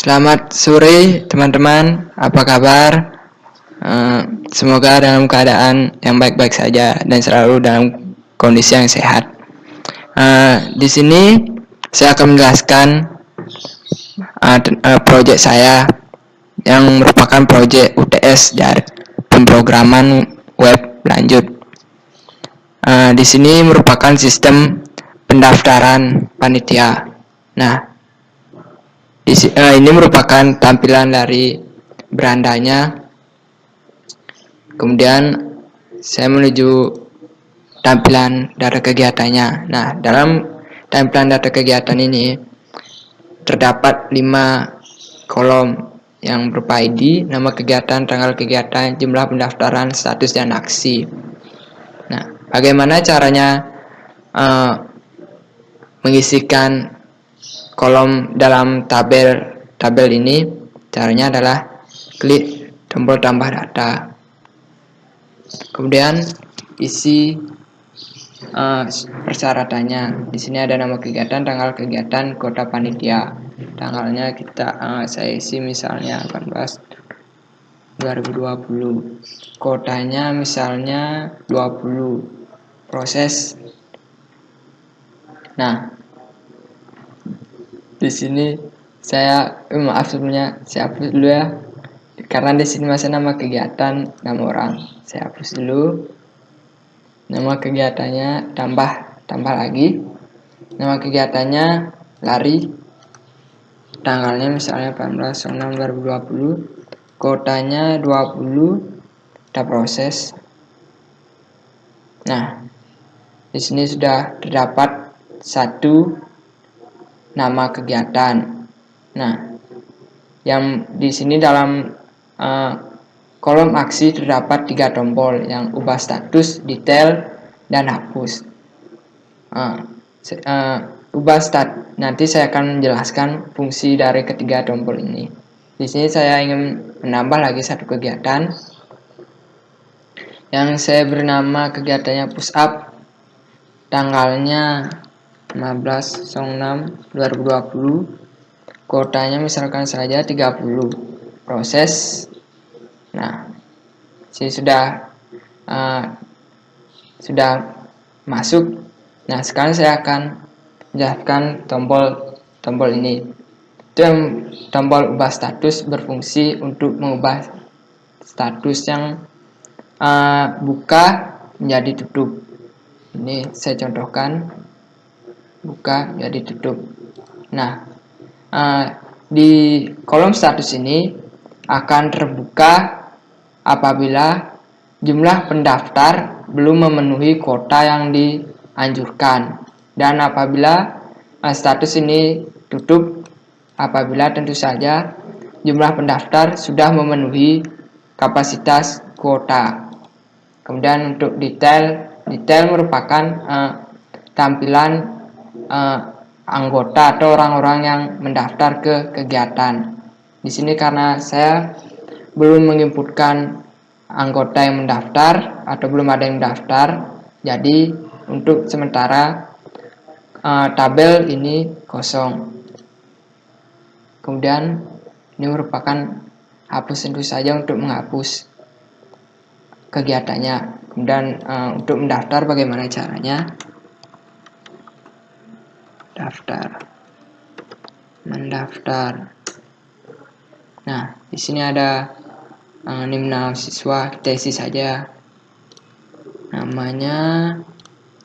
Selamat sore teman-teman, apa kabar? Semoga dalam keadaan yang baik-baik saja dan selalu dalam kondisi yang sehat. Di sini saya akan menjelaskan proyek saya yang merupakan proyek UTS dari pemrograman web lanjut. Di sini merupakan sistem pendaftaran panitia. Nah, ini merupakan tampilan dari berandanya. Kemudian saya menuju tampilan data kegiatannya. Nah, dalam tampilan data kegiatan ini terdapat 5 kolom yang berupa ID, nama kegiatan, tanggal kegiatan, jumlah pendaftaran, status, dan aksi. Nah, bagaimana caranya mengisikan kolom dalam tabel ini? Caranya adalah klik tombol tambah data. Kemudian isi persyaratannya. Di sini ada nama kegiatan, tanggal kegiatan, kota panitia. Tanggalnya saya isi misalnya 18/2020. Kotanya misalnya 20. Proses. Nah, di sini saya maaf sebelumnya, saya hapus dulu ya. Karena di sini masih nama kegiatan, nama orang. Saya hapus dulu. Nama kegiatannya tambah lagi. Nama kegiatannya lari. Tanggalnya misalnya 18/6/2020. Kotanya 20. Kita proses. Nah, di sini sudah terdapat satu nama kegiatan. Nah, yang di sini dalam kolom aksi terdapat 3 tombol yang ubah status, detail, dan hapus. Nanti saya akan menjelaskan fungsi dari ketiga tombol ini. Di sini saya ingin menambah lagi satu kegiatan yang saya bernama kegiatannya push up. Tanggalnya 15/06/2020. Kotanya misalkan saja 30. Proses. Nah, saya sudah masuk. Nah, sekarang saya akan menjelaskan tombol ini. Itu yang tombol ubah status berfungsi untuk mengubah status yang buka menjadi tutup. Ini saya contohkan, buka menjadi tutup. Nah, di kolom status ini akan terbuka apabila jumlah pendaftar belum memenuhi kuota yang dianjurkan, dan apabila status ini tutup apabila tentu saja jumlah pendaftar sudah memenuhi kapasitas kuota. Kemudian untuk detail merupakan tampilan anggota atau orang-orang yang mendaftar ke kegiatan. Di sini karena saya belum menginputkan anggota yang mendaftar atau belum ada yang mendaftar, jadi untuk sementara tabel ini kosong. Kemudian ini merupakan hapus, tentu saja untuk menghapus kegiatannya. Kemudian untuk mendaftar bagaimana caranya? Mendaftar. Nah, di sini ada nimna siswa, kita isi saja namanya,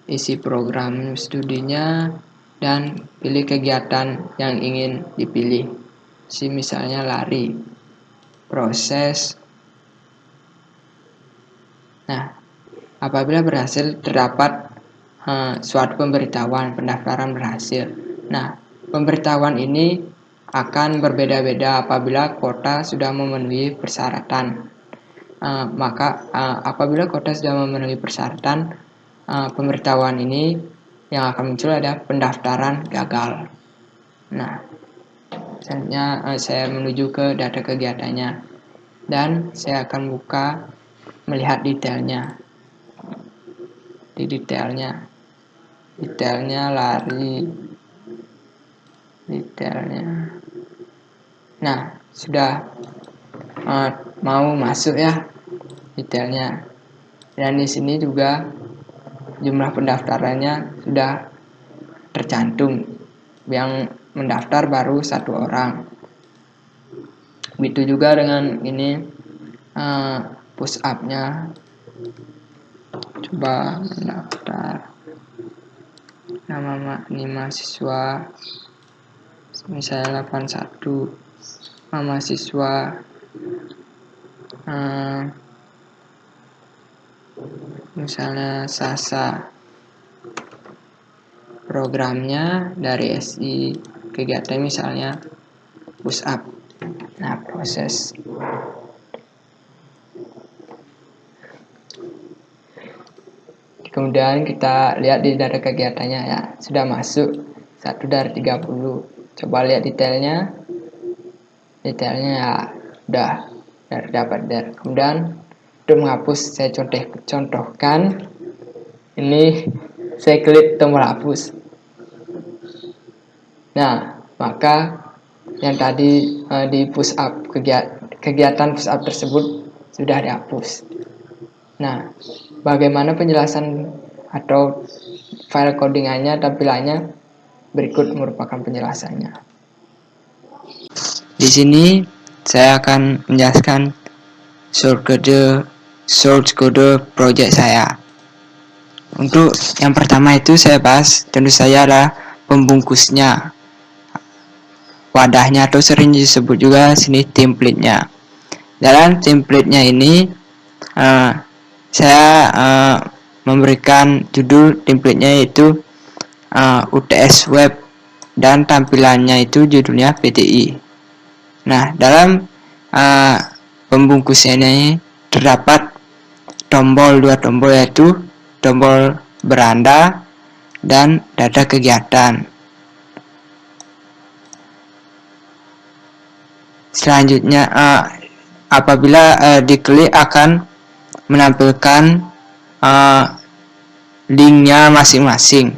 isi program studinya, dan pilih kegiatan yang ingin dipilih. Misalnya lari. Proses. Nah, apabila berhasil terdapat suatu pemberitahuan pendaftaran berhasil. Nah, pemberitahuan ini akan berbeda-beda apabila kuota sudah memenuhi persyaratan. Maka apabila kuota sudah memenuhi persyaratan, pemberitahuan ini yang akan muncul ada pendaftaran gagal. Nah, selanjutnya saya menuju ke data kegiatannya dan saya akan buka melihat detailnya. Di detailnya lari, detailnya Nah, sudah mau masuk ya detailnya. Dan di sini juga jumlah pendaftarannya sudah tercantum. Yang mendaftar baru 1 orang. Begitu juga dengan ini push up-nya. Coba mendaftar nama mahasiswa, misalnya 81, mahasiswa misalnya Sasa, programnya dari SI, kegiatan misalnya push up. Nah, proses kemudian kita lihat di data kegiatannya ya, sudah masuk 1 dari 30. Coba lihat detailnya ya udah dapat. Kemudian untuk menghapus saya contohkan ini, saya klik tombol hapus. Nah, maka yang tadi di push up, kegiatan push up tersebut sudah dihapus. Nah, bagaimana penjelasan atau file codingannya, tampilannya berikut merupakan penjelasannya. Di sini saya akan menjelaskan source code project saya. Untuk yang pertama itu saya bahas tentu saja adalah pembungkusnya, wadahnya atau sering disebut juga sini template-nya. Dalam template-nya ini saya memberikan judul template-nya yaitu UTS web dan tampilannya itu judulnya PTI. Nah, dalam pembungkusnya ini terdapat dua tombol yaitu tombol beranda dan data kegiatan. Selanjutnya apabila diklik akan menampilkan linknya masing-masing.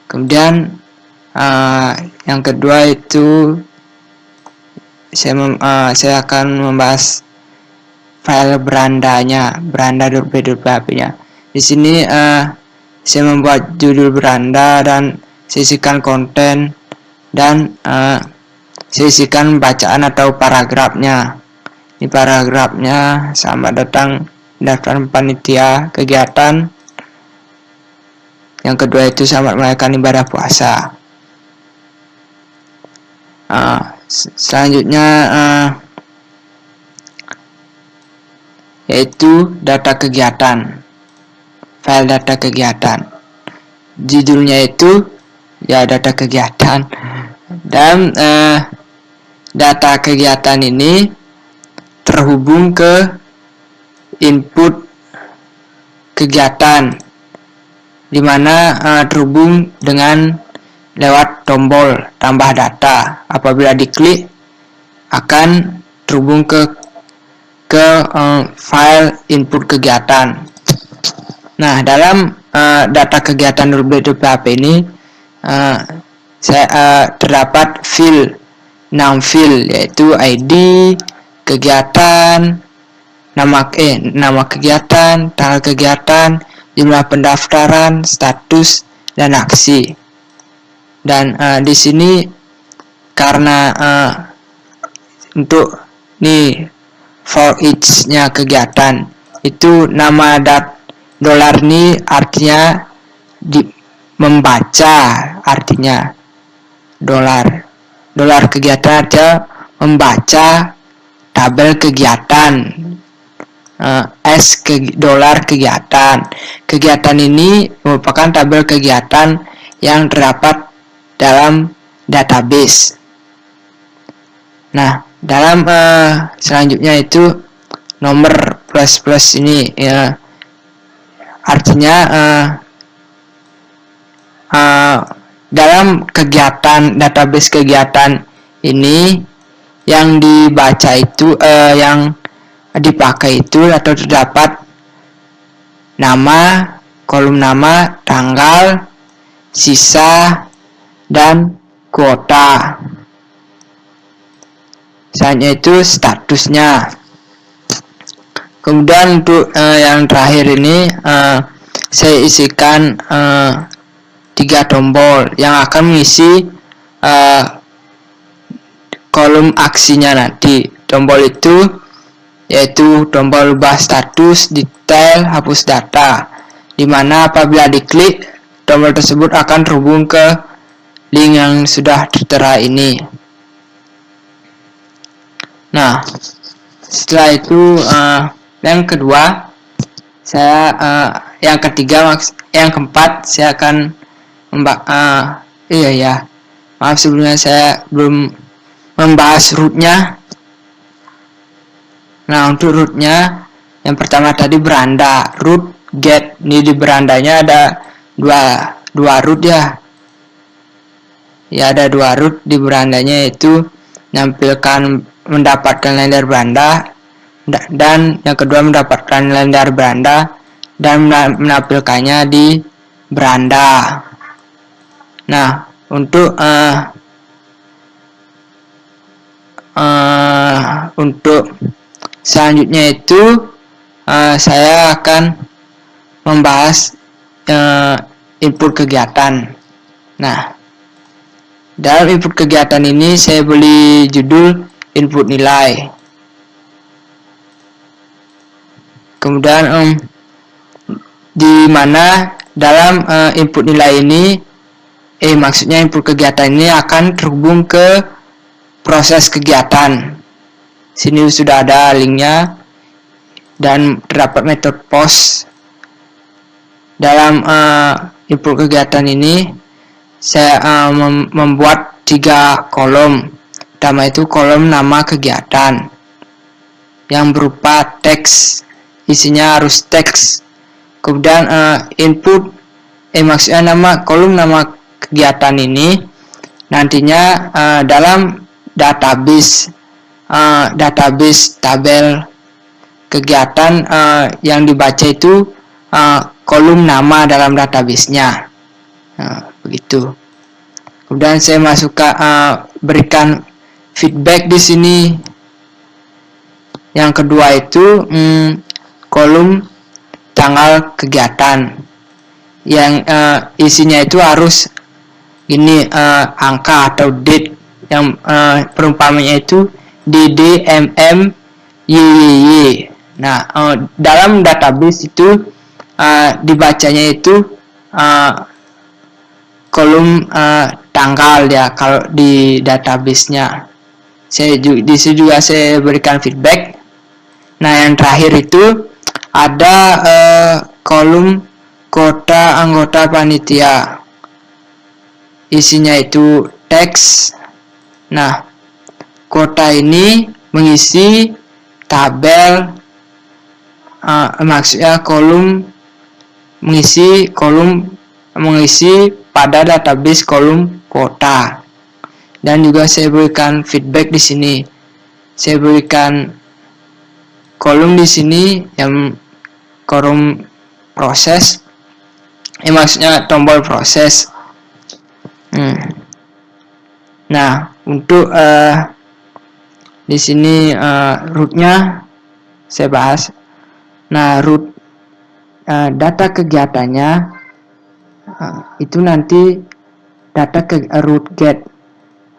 Kemudian yang kedua itu saya akan membahas file berandanya, beranda.php-nya. Di sini saya membuat judul beranda dan sisihkan konten dan sisihkan bacaan atau paragrafnya. Di paragrafnya selamat datang daftar panitia kegiatan. Yang kedua itu selamat merayakan ibadah puasa. Selanjutnya yaitu data kegiatan, file data kegiatan. Judulnya itu ya data kegiatan, dan data kegiatan ini terhubung ke input kegiatan, dimana terhubung dengan lewat tombol tambah data. Apabila diklik akan terhubung ke file input kegiatan. Nah, dalam data kegiatan .php ini terdapat field, 6 field yaitu ID, kegiatan, nama kegiatan, tanggal kegiatan, jumlah pendaftaran, status, dan aksi. Dan di sini karena untuk for each-nya kegiatan itu nama dolar ini artinya membaca, artinya dolar kegiatan artinya membaca tabel kegiatan. Dolar kegiatan ini merupakan tabel kegiatan yang terdapat dalam database. Nah, dalam selanjutnya itu nomor plus ini ya, artinya dalam kegiatan database kegiatan ini yang dibaca itu yang dipakai itu atau terdapat nama, kolom nama, tanggal, sisa, dan kuota. Selanjutnya itu statusnya. Kemudian untuk yang terakhir ini saya isikan 3 tombol yang akan mengisi kolom aksinya nanti. Tombol itu yaitu tombol ubah status, detail, hapus data, dimana apabila diklik tombol tersebut akan terhubung ke link yang sudah tertera ini. Nah, setelah itu yang kedua, yang keempat saya akan maaf sebelumnya saya belum membahas rootnya. Nah, untuk rootnya yang pertama tadi beranda, root, get. Ini di berandanya ada dua root ya. Ya, ada 2 root di berandanya, yaitu mendapatkan lender beranda, dan yang kedua mendapatkan lender beranda dan menampilkannya di beranda. Nah, untuk selanjutnya itu saya akan membahas input kegiatan. Nah, dalam input kegiatan ini saya beri judul input nilai. Kemudian di mana dalam input nilai ini maksudnya input kegiatan ini akan terhubung ke proses kegiatan. Sini sudah ada linknya dan terdapat metode post. Dalam input kegiatan ini saya membuat 3 kolom. Pertama itu kolom nama kegiatan yang berupa teks, isinya harus teks. Kemudian input maksudnya kolom nama kegiatan ini nantinya dalam database tabel kegiatan yang dibaca itu kolom nama dalam database-nya. Begitu. Kemudian saya berikan feedback di sini. Yang kedua itu kolom tanggal kegiatan yang isinya itu harus ini angka atau date yang perumpamannya itu DDMMYY. Nah, dalam database itu dibacanya itu kolom tanggal ya kalau di database-nya. Di sini juga saya berikan feedback. Nah, yang terakhir itu ada kolom kota anggota panitia. Isinya itu teks. Nah, kota ini mengisi tabel maksudnya mengisi pada database kolom kota. Dan juga saya berikan feedback di sini. Saya berikan kolom di sini yang kolom proses. Maksudnya tombol proses. Nah, untuk di sini rootnya saya bahas. Nah, root data kegiatannya itu nanti root get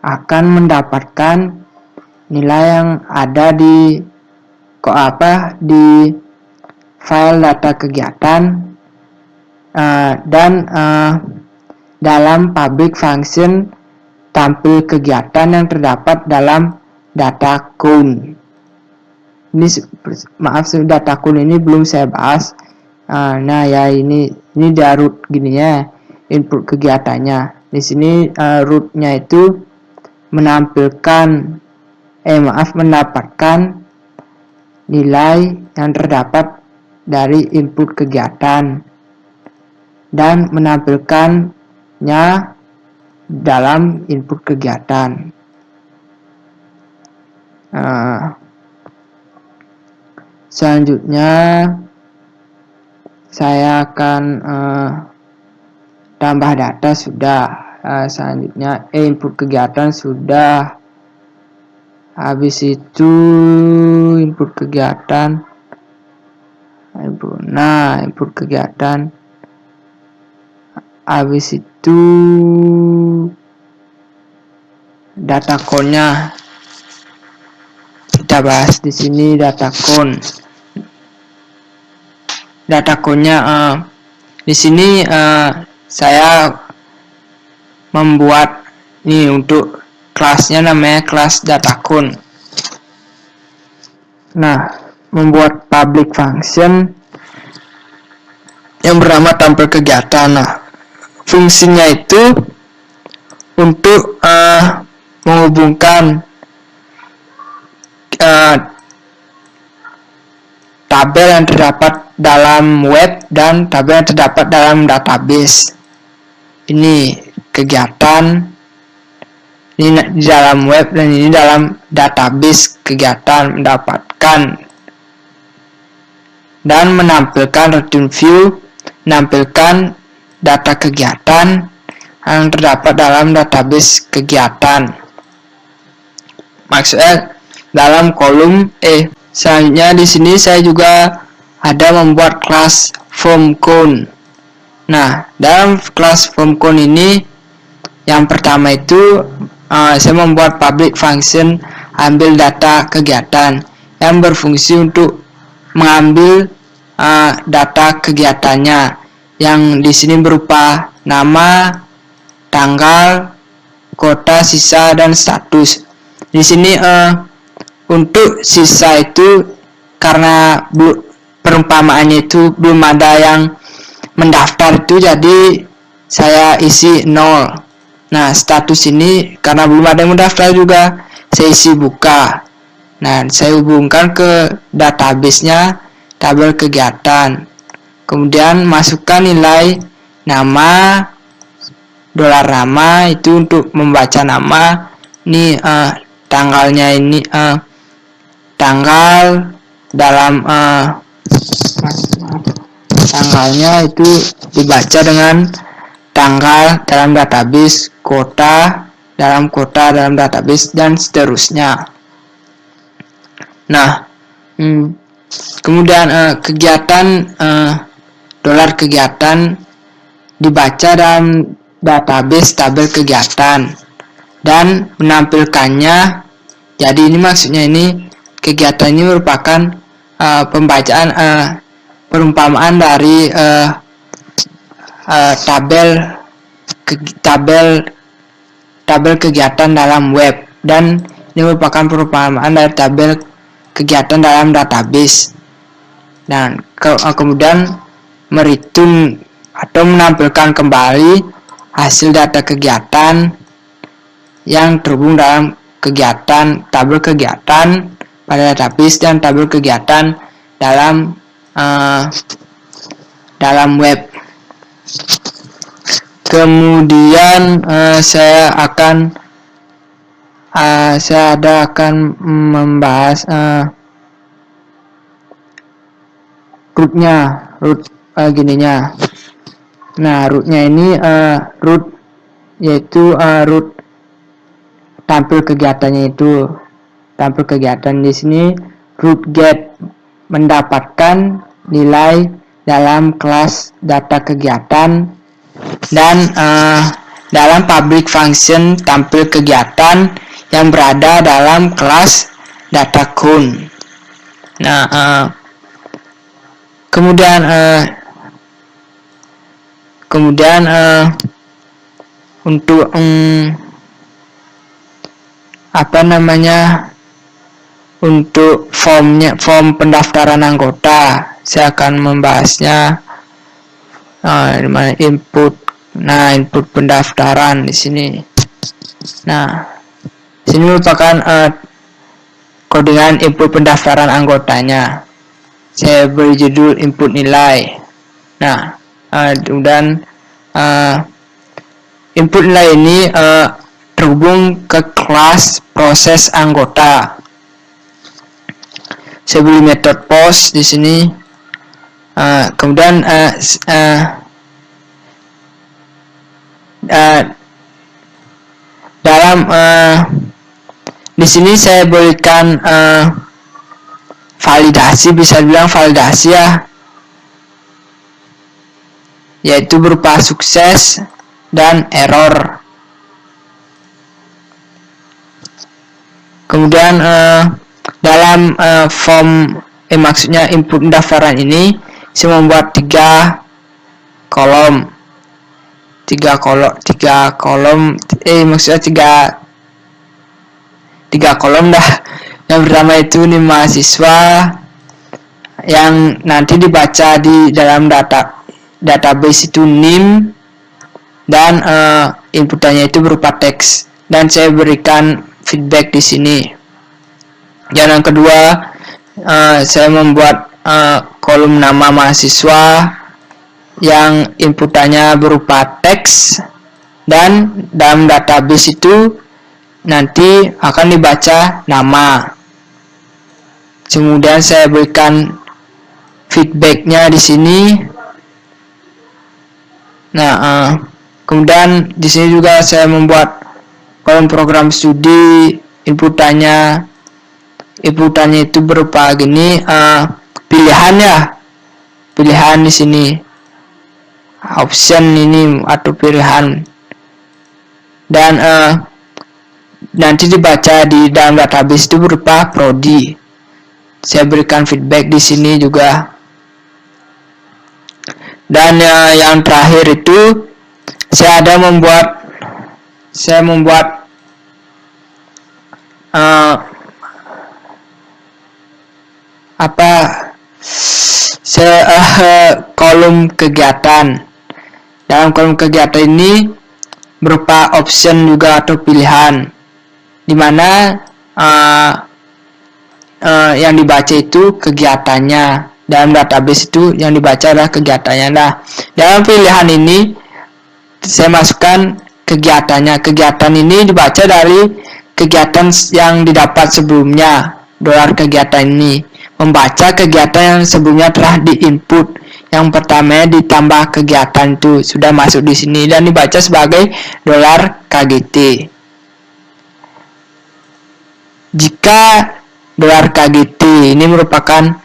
akan mendapatkan nilai yang ada di file data kegiatan dan dalam public function tampil kegiatan yang terdapat dalam data count. Ini maaf, data count ini belum saya bahas. Nah ya, ini root gininya input kegiatannya. Di sini rootnya itu mendapatkan nilai yang terdapat dari input kegiatan dan menampilkannya dalam input kegiatan. Selanjutnya saya akan tambah data sudah. Selanjutnya input kegiatan sudah. Habis itu input kegiatan. Nah, input kegiatan. Habis itu data count-nya. Kita bahas di sini data count. Data count-nya di sini saya membuat ini untuk kelasnya namanya kelas data count. Nah, membuat public function yang bernama tampil kegiatan. Nah, fungsinya itu untuk menghubungkan tabel yang terdapat dalam web dan tabel yang terdapat dalam database. Ini kegiatan, ini di dalam web dan ini dalam database kegiatan, mendapatkan dan menampilkan return view, menampilkan data kegiatan yang terdapat dalam database kegiatan. Maksudnya dalam kolom selanjutnya di sini saya juga ada membuat kelas form count. Nah, dalam kelas form count ini yang pertama itu saya membuat public function ambil data kegiatan yang berfungsi untuk mengambil data kegiatannya yang di sini berupa nama, tanggal, kota, sisa, dan status. Di sini untuk sisa itu karena perumpamaannya itu belum ada yang mendaftar itu, jadi saya isi 0. Nah, status ini karena belum ada yang mendaftar juga, saya isi buka. Nah, saya hubungkan ke database-nya tabel kegiatan. Kemudian masukkan nilai nama, $nama itu untuk membaca nama. Ini tanggalnya ini tanggal dalam tanggalnya itu dibaca dengan tanggal dalam database, kota dalam database, dan seterusnya. Nah, kemudian kegiatan $kegiatan dibaca dalam database tabel kegiatan dan menampilkannya. Jadi ini maksudnya ini kegiatan ini merupakan pembacaan perumpamaan dari tabel kegiatan dalam web, dan ini merupakan perumpamaan dari tabel kegiatan dalam database. Dan kemudian mereturn atau menampilkan kembali hasil data kegiatan yang terhubung dalam kegiatan tabel kegiatan pada database dan tabel kegiatan dalam web. Kemudian saya akan membahas root gininya. Nah, rootnya ini root yaitu root tampil kegiatannya itu. Tampil kegiatan di sini root get mendapatkan nilai dalam kelas data kegiatan dan dalam public function tampil kegiatan yang berada dalam kelas data count. Nah, kemudian untuk untuk form pendaftaran anggota, saya akan membahasnya. Input pendaftaran di sini. Nah, sini merupakan codingan input pendaftaran anggotanya. Saya beri judul input nilai. Nah, kemudian input nilai ini terhubung ke kelas proses anggota. Saya beri metode post di sini. Kemudian dalam Di sini saya berikan validasi, bisa dibilang validasi ya, yaitu berupa sukses dan error. Kemudian dalam form maksudnya input pendaftaran ini saya membuat tiga kolom maksudnya tiga kolom dah. Yang pertama itu nih mahasiswa yang nanti dibaca di dalam database itu NIM, dan inputannya itu berupa teks, dan saya berikan feedback di sini. Dan yang kedua, saya membuat kolom nama mahasiswa yang inputannya berupa teks, dan dalam database itu nanti akan dibaca nama. Kemudian saya berikan feedbacknya di sini. Nah, kemudian di sini juga saya membuat kolom program studi. Inputannya itu berupa gini, pilihan di sini, option ini atau pilihan, dan nanti dibaca di dalam database itu berupa prodi. Saya berikan feedback di sini juga. Dan yang terakhir itu saya membuat kolom kegiatan. Dalam kolom kegiatan ini berupa option juga atau pilihan, dimana yang dibaca itu kegiatannya. Dalam database itu yang dibaca adalah kegiatannya. Nah, dalam pilihan ini saya masukkan kegiatannya. Kegiatan ini dibaca dari kegiatan yang didapat sebelumnya. Dolar kegiatan ini membaca kegiatan yang sebelumnya telah diinput. Yang pertama ditambah kegiatan itu sudah masuk di sini dan dibaca sebagai dolar KGT. Jika dolar KGT ini merupakan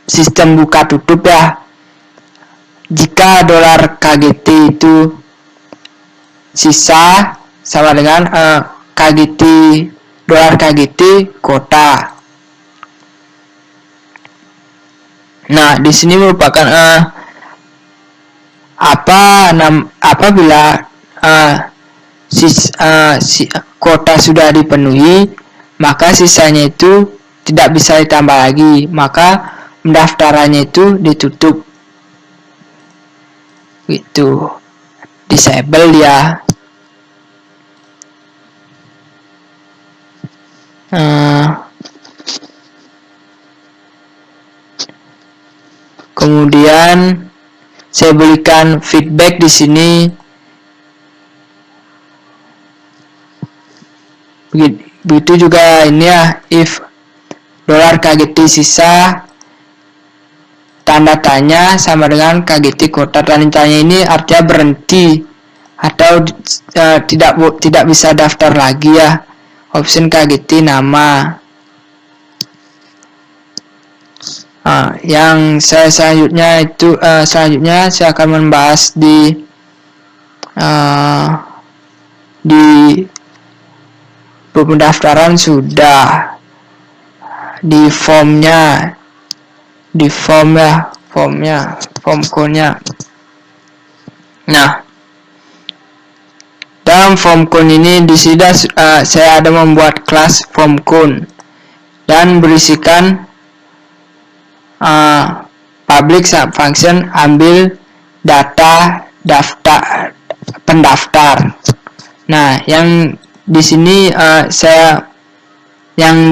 sistem buka tutup ya. Jika dolar KGT itu sisa sama dengan KGT, dolar KGT kota. Nah, di sini merupakan apabila kota sudah dipenuhi, maka sisanya itu tidak bisa ditambah lagi, maka pendaftarannya itu ditutup. Itu disable ya. Kemudian saya berikan feedback di sini. Begitu juga ini ya, if dolar KGT sisa, tanda tanya sama dengan KGT kota. Tanda tanya ini artinya berhenti atau tidak bisa daftar lagi ya. Option KGT nama. Yang saya selanjutnya saya akan membahas di pendaftaran sudah di formnya, form code-nya. Nah, dalam form code ini di sini saya ada membuat kelas form code dan berisikan public function ambil data daftar pendaftar. Nah, yang di sini saya yang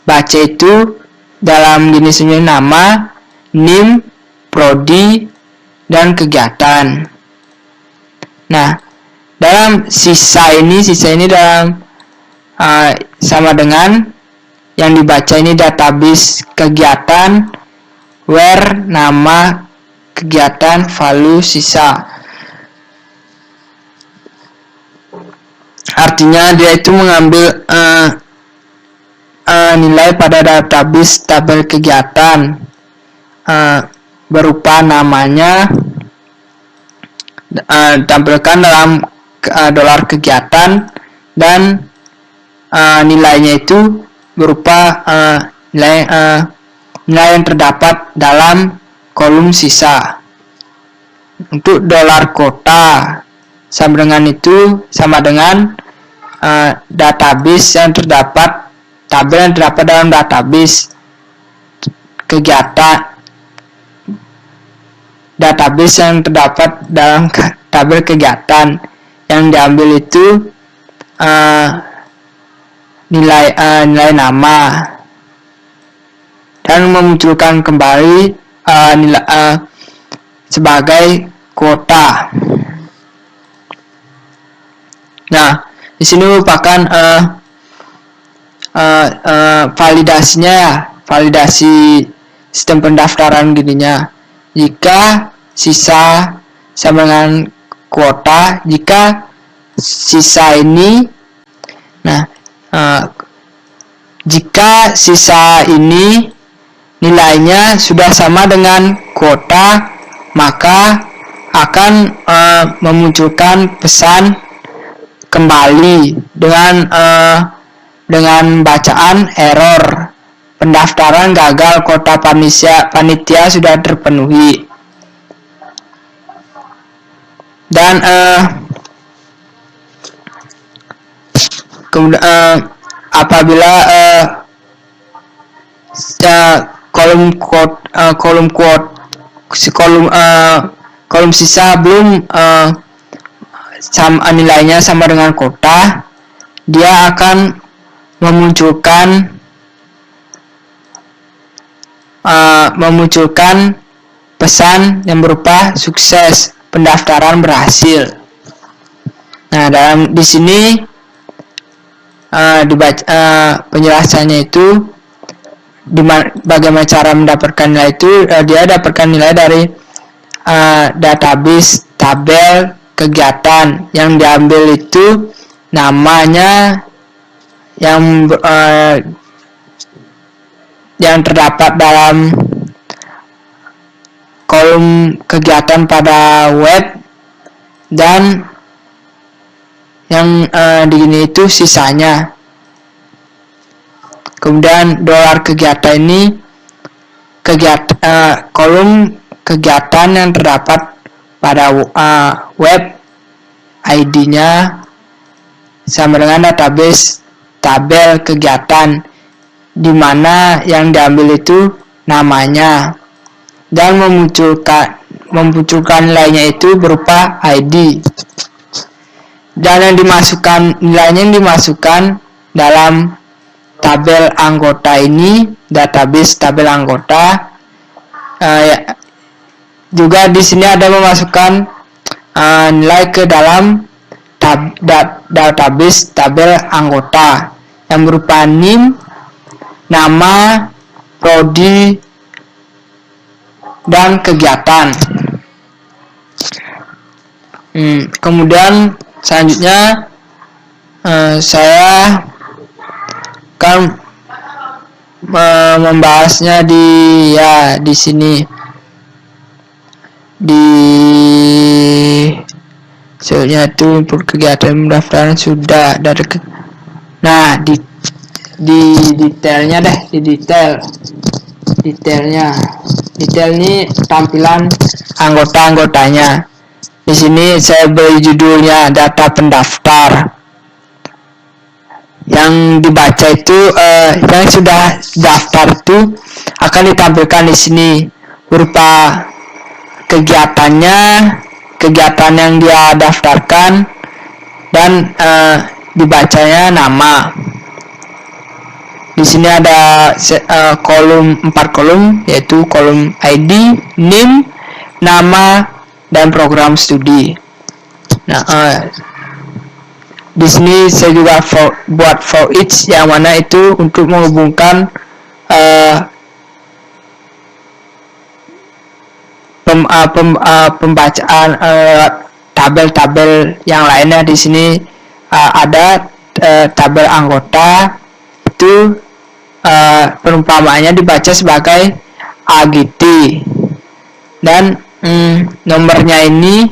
baca itu dalam jenisnya nama, NIM, prodi, dan kegiatan. Nah, dalam sisa ini dalam sama dengan yang dibaca ini database kegiatan, where nama kegiatan, value sisa. Artinya dia itu mengambil nilai pada database tabel kegiatan berupa namanya, tampilkan dalam dolar kegiatan, dan nilainya itu berupa nilai yang terdapat dalam kolom sisa. Untuk dolar kota sama dengan database yang terdapat, tabel yang terdapat dalam database kegiatan, database yang terdapat dalam tabel kegiatan yang diambil itu nilai nama, dan memunculkan kembali nilai sebagai kuota. Nah, di sini merupakan validasinya ya, validasi sistem pendaftaran gininya. Jika sisa sama dengan kuota, jika sisa ini, jika sisa ini nilainya sudah sama dengan kuota, maka akan memunculkan pesan kembali dengan bacaan error, pendaftaran gagal, kuota panitia sudah terpenuhi. Dan kemudian apabila kolom sisa belum nilainya sama dengan kuota, dia akan memunculkan pesan yang berupa sukses, pendaftaran berhasil. Nah, di sini penjelasannya itu bagaimana cara mendapatkan nilai itu. Dia dapatkan nilai dari database tabel kegiatan yang diambil itu namanya yang terdapat dalam kolom kegiatan pada web, dan yang di sini itu sisanya. Kemudian dolar kegiatan ini kolom kegiatan yang terdapat pada web, ID-nya sama dengan database tabel kegiatan, di mana yang diambil itu namanya, dan memunculkan nilainya itu berupa ID, dan nilainya yang dimasukkan dalam tabel anggota ini, database tabel anggota. Juga di sini ada memasukkan nilai ke dalam database tabel anggota yang berupa NIM, nama, prodi, dan kegiatan. Kemudian selanjutnya saya akan membahasnya di sini. Selanjutnya itu input kegiatan pendaftaran sudah dari detailnya deh, detail ini tampilan anggota-anggotanya. Di sini saya beri judulnya data pendaftar. Yang dibaca itu yang sudah daftar itu akan ditampilkan di sini berupa kegiatannya, kegiatan yang dia daftarkan, dan dibacanya nama. Di sini ada 4 kolom, yaitu kolom ID, NIM, nama, dan program studi. Nah, di sini saya juga buat for each, yang mana itu untuk menghubungkan pembacaan tabel-tabel yang lainnya. Di sini ada tabel anggota itu perumpamaannya dibaca sebagai AGT, dan nomornya ini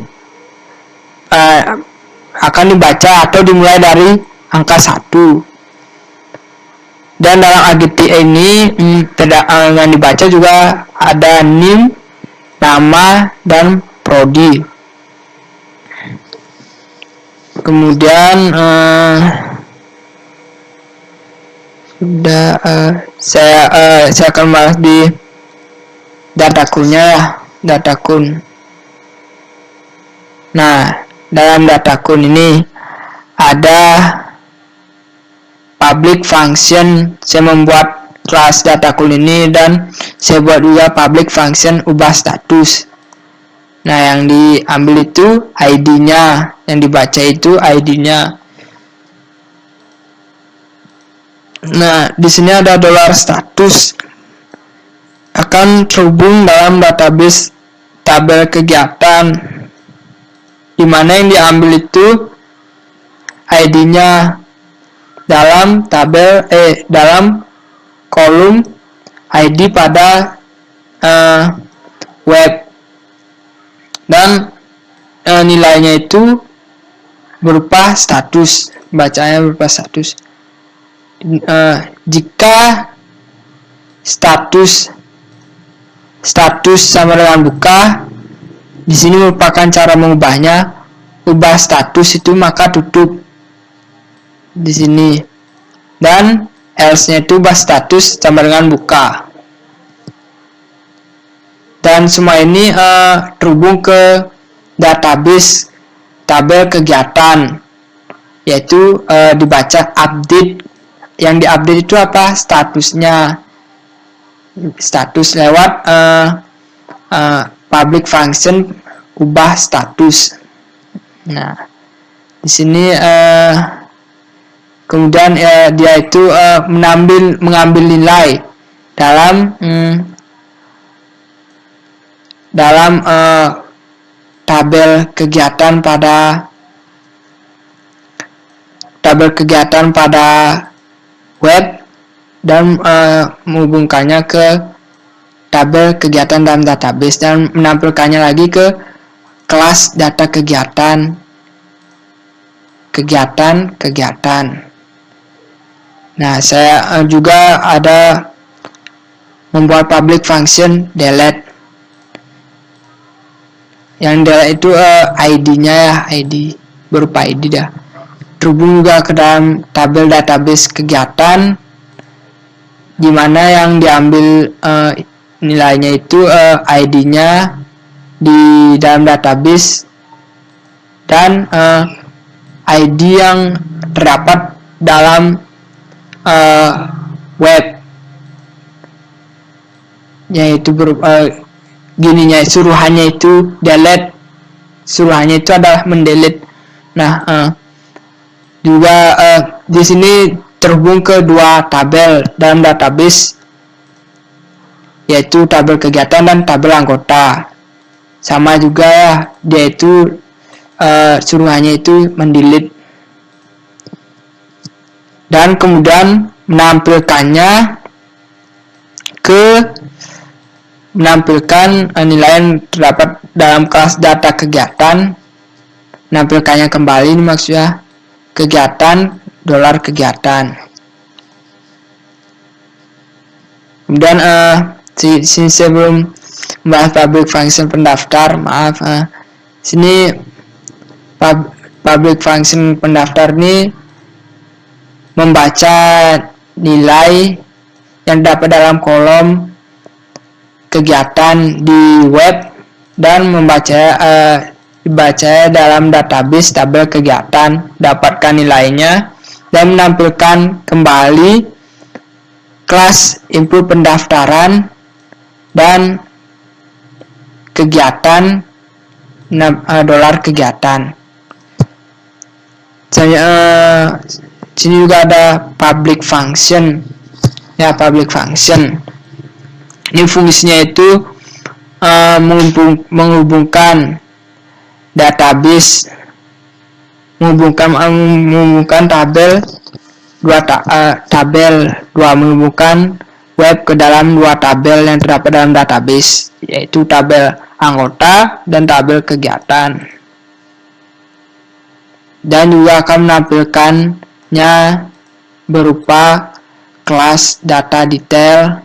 akan dibaca atau dimulai dari angka 1. Dan dalam AGT ini yang dibaca juga ada NIM, nama, dan prodi. Kemudian saya akan bahas di datakunnya ya, datakun. Nah, dalam datakun ini ada public function. Saya membuat kelas datakun ini dan saya buat juga public function ubah status. Nah, yang diambil itu ID-nya, yang dibaca itu ID-nya. Nah, di sini ada $status akan terhubung dalam database tabel kegiatan, di mana yang diambil itu ID-nya dalam tabel dalam kolom ID pada web, dan nilainya itu berupa status, bacanya berupa status. Jika status sama dengan buka, di sini merupakan cara mengubahnya. Ubah status itu maka tutup di sini, dan else-nya itu ubah status sama dengan buka. Dan semua ini terhubung ke database tabel kegiatan, yaitu dibaca update. Yang diupdate itu apa? Statusnya. Status lewat public function ubah status. Nah, di sini kemudian dia itu mengambil nilai dalam tabel kegiatan pada web, dan menghubungkannya ke tabel kegiatan dalam database, dan menampilkannya lagi ke kelas data kegiatan. Nah, saya juga ada membuat public function delete. Yang delete itu ID-nya ya, ID berupa ID dah. Terhubung juga ke dalam tabel database kegiatan, di mana yang diambil nilainya itu ID-nya di dalam database, dan ID yang terdapat dalam web, yaitu gininya suruhannya itu delete, suruhannya itu adalah mendelete. Nah, juga di sini terhubung ke dua tabel dalam database, yaitu tabel kegiatan dan tabel anggota. Sama juga ya, dia itu suruhannya itu mendelete. Dan kemudian menampilkan nilai yang terdapat dalam kelas data kegiatan, menampilkannya kembali, ini maksudnya kegiatan $kegiatan. Kemudian sini sebelum membahas public function pendaftar, sini public function pendaftar ini membaca nilai yang dapat dalam kolom kegiatan di web, dan dibaca dalam database tabel kegiatan, dapatkan nilainya, dan menampilkan kembali kelas input pendaftaran dan kegiatan $kegiatan. Sini juga ada public function ya, public function ini fungsinya itu menghubungkan database menghubungkan menghubungkan web ke dalam dua tabel yang terdapat dalam database, yaitu tabel anggota dan tabel kegiatan. Dan juga akan menampilkannya berupa kelas data detail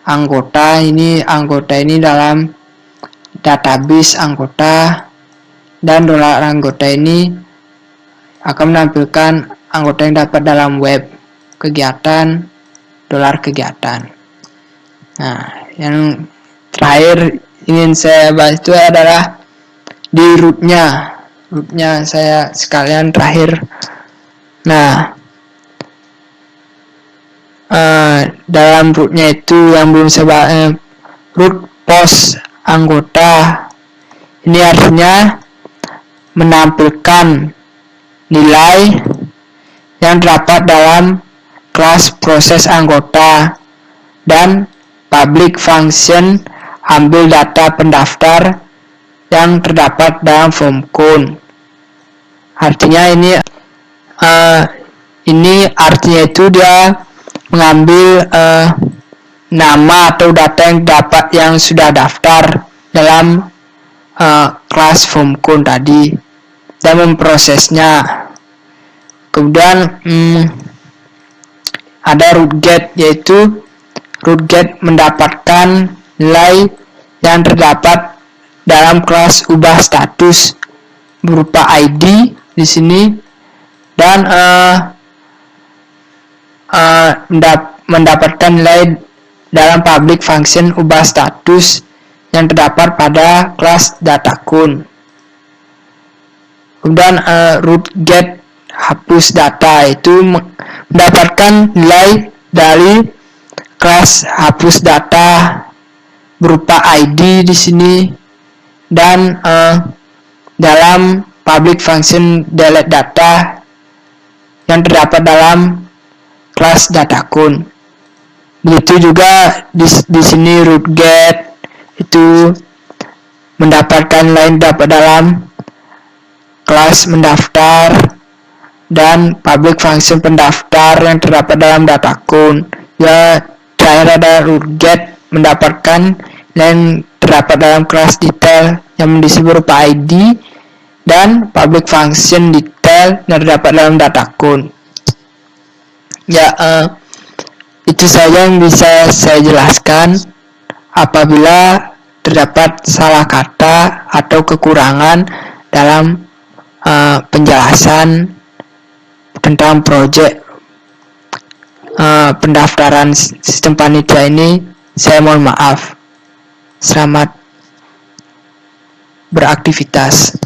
anggota ini dalam database anggota, dan dolar anggota ini akan menampilkan anggota yang dapat dalam web kegiatan, dolar kegiatan. Nah, yang terakhir ingin saya bahas itu adalah di rootnya saya sekalian terakhir. Nah, dalam rootnya itu yang belum saya bahas, root post anggota ini artinya menampilkan nilai yang terdapat dalam kelas proses anggota, dan public function ambil data pendaftar yang terdapat dalam form count. Artinya ini artinya itu dia mengambil nama atau data yang sudah daftar dalam kelas form count tadi dan memprosesnya. Kemudian ada root get, yaitu root get mendapatkan nilai yang terdapat dalam kelas ubah status berupa ID di sini, dan mendapatkan nilai dalam public function ubah status yang terdapat pada kelas data count. Kemudian root get hapus data itu mendapatkan nilai dari kelas hapus data berupa ID di sini, dan dalam public function delete data yang terdapat dalam kelas data count. Begitu juga di sini root get itu mendapatkan nilai dapat dalam kelas mendaftar dan public function pendaftar yang terdapat dalam data count. Ya, terakhir ada root get mendapatkan nilai terdapat dalam kelas detail yang diisi berupa ID dan public function detail yang terdapat dalam data count. Ya, itu saja yang bisa saya jelaskan. Apabila terdapat salah kata atau kekurangan dalam penjelasan tentang proyek pendaftaran sistem panitia ini, saya mohon maaf. Selamat beraktivitas.